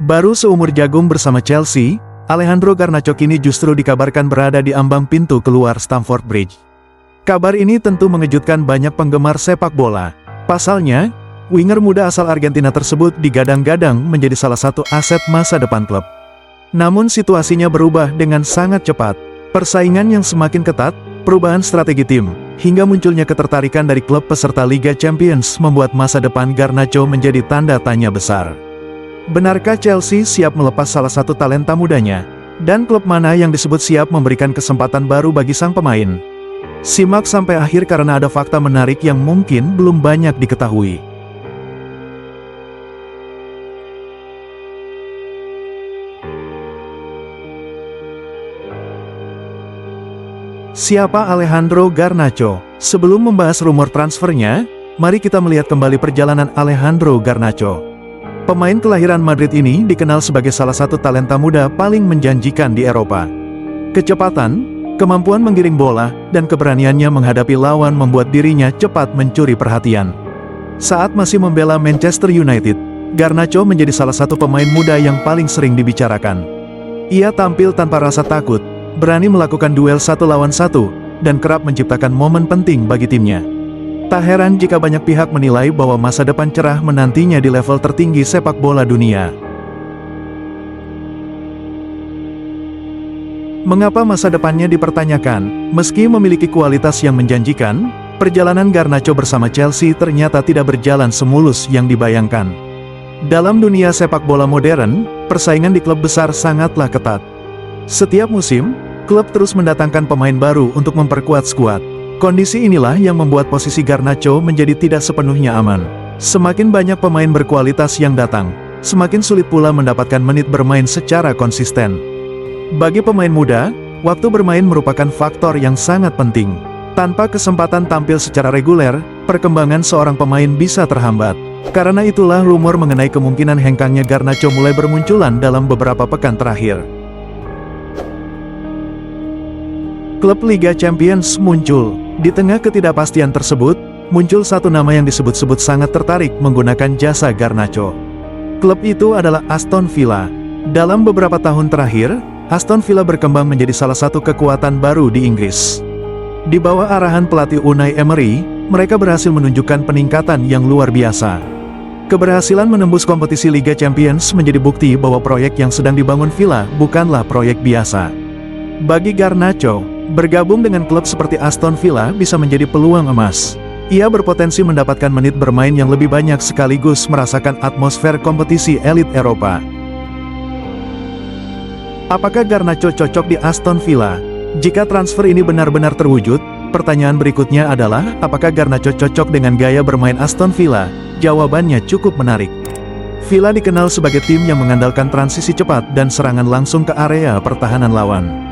Baru seumur jagung bersama Chelsea, Alejandro Garnacho kini justru dikabarkan berada di ambang pintu keluar Stamford Bridge. Kabar ini tentu mengejutkan banyak penggemar sepak bola. Pasalnya, winger muda asal Argentina tersebut digadang-gadang menjadi salah satu aset masa depan klub. Namun situasinya berubah dengan sangat cepat. Persaingan yang semakin ketat, perubahan strategi tim, hingga munculnya ketertarikan dari klub peserta Liga Champions membuat masa depan Garnacho menjadi tanda tanya besar. Benarkah Chelsea siap melepas salah satu talenta mudanya? Dan klub mana yang disebut siap memberikan kesempatan baru bagi sang pemain? Simak sampai akhir karena ada fakta menarik yang mungkin belum banyak diketahui. Siapa Alejandro Garnacho? Sebelum membahas rumor transfernya, mari kita melihat kembali perjalanan Alejandro Garnacho. Pemain kelahiran Madrid ini dikenal sebagai salah satu talenta muda paling menjanjikan di Eropa. Kecepatan, kemampuan menggiring bola, dan keberaniannya menghadapi lawan membuat dirinya cepat mencuri perhatian. Saat masih membela Manchester United, Garnacho menjadi salah satu pemain muda yang paling sering dibicarakan. Ia tampil tanpa rasa takut, berani melakukan duel 1 lawan 1, dan kerap menciptakan momen penting bagi timnya. Tak heran jika banyak pihak menilai bahwa masa depan cerah menantinya di level tertinggi sepak bola dunia. Mengapa masa depannya dipertanyakan? Meski memiliki kualitas yang menjanjikan, perjalanan Garnacho bersama Chelsea ternyata tidak berjalan semulus yang dibayangkan. Dalam dunia sepak bola modern, persaingan di klub besar sangatlah ketat. Setiap musim, klub terus mendatangkan pemain baru untuk memperkuat skuad. Kondisi inilah yang membuat posisi Garnacho menjadi tidak sepenuhnya aman. Semakin banyak pemain berkualitas yang datang, semakin sulit pula mendapatkan menit bermain secara konsisten. Bagi pemain muda, waktu bermain merupakan faktor yang sangat penting. Tanpa kesempatan tampil secara reguler, perkembangan seorang pemain bisa terhambat. Karena itulah rumor mengenai kemungkinan hengkangnya Garnacho mulai bermunculan dalam beberapa pekan terakhir. Klub Liga Champions muncul. Di tengah ketidakpastian tersebut, muncul satu nama yang disebut-sebut sangat tertarik menggunakan jasa Garnacho. Klub itu adalah Aston Villa. Dalam beberapa tahun terakhir, Aston Villa berkembang menjadi salah satu kekuatan baru di Inggris. Di bawah arahan pelatih Unai Emery, mereka berhasil menunjukkan peningkatan yang luar biasa. Keberhasilan menembus kompetisi Liga Champions menjadi bukti bahwa proyek yang sedang dibangun Villa bukanlah proyek biasa. Bagi Garnacho, bergabung dengan klub seperti Aston Villa bisa menjadi peluang emas. Ia berpotensi mendapatkan menit bermain yang lebih banyak sekaligus merasakan atmosfer kompetisi elit Eropa. Apakah Garnacho cocok di Aston Villa? Jika transfer ini benar-benar terwujud, pertanyaan berikutnya adalah, apakah Garnacho cocok dengan gaya bermain Aston Villa? Jawabannya cukup menarik. Villa dikenal sebagai tim yang mengandalkan transisi cepat dan serangan langsung ke area pertahanan lawan.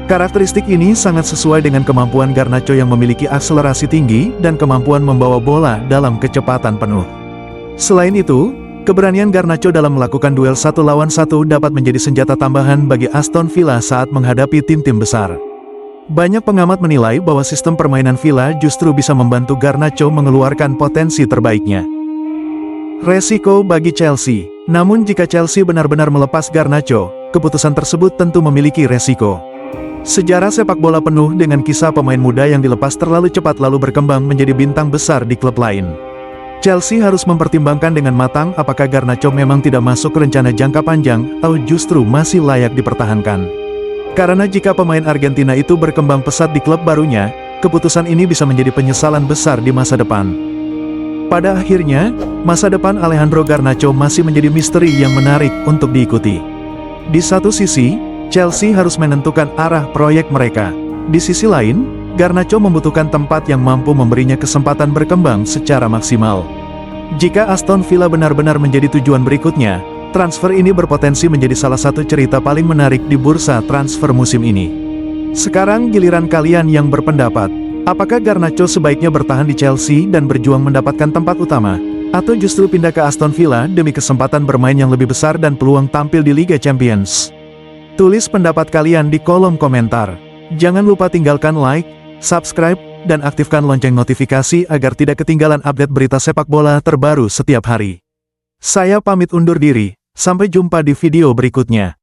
Karakteristik ini sangat sesuai dengan kemampuan Garnacho yang memiliki akselerasi tinggi dan kemampuan membawa bola dalam kecepatan penuh. Selain itu, keberanian Garnacho dalam melakukan duel 1 lawan 1 dapat menjadi senjata tambahan bagi Aston Villa saat menghadapi tim-tim besar. Banyak pengamat menilai bahwa sistem permainan Villa justru bisa membantu Garnacho mengeluarkan potensi terbaiknya. Resiko bagi Chelsea. Namun jika Chelsea benar-benar melepas Garnacho, keputusan tersebut tentu memiliki resiko. Sejarah sepak bola penuh dengan kisah pemain muda yang dilepas terlalu cepat lalu berkembang menjadi bintang besar di klub lain. Chelsea harus mempertimbangkan dengan matang apakah Garnacho memang tidak masuk ke rencana jangka panjang atau justru masih layak dipertahankan. Karena jika pemain Argentina itu berkembang pesat di klub barunya, keputusan ini bisa menjadi penyesalan besar di masa depan. Pada akhirnya, masa depan Alejandro Garnacho masih menjadi misteri yang menarik untuk diikuti. Di satu sisi, Chelsea harus menentukan arah proyek mereka. Di sisi lain, Garnacho membutuhkan tempat yang mampu memberinya kesempatan berkembang secara maksimal. Jika Aston Villa benar-benar menjadi tujuan berikutnya, transfer ini berpotensi menjadi salah satu cerita paling menarik di bursa transfer musim ini. Sekarang giliran kalian yang berpendapat, apakah Garnacho sebaiknya bertahan di Chelsea dan berjuang mendapatkan tempat utama? Atau justru pindah ke Aston Villa demi kesempatan bermain yang lebih besar dan peluang tampil di Liga Champions? Tulis pendapat kalian di kolom komentar. Jangan lupa tinggalkan like, subscribe, dan aktifkan lonceng notifikasi agar tidak ketinggalan update berita sepak bola terbaru setiap hari. Saya pamit undur diri, Sampai jumpa di video berikutnya.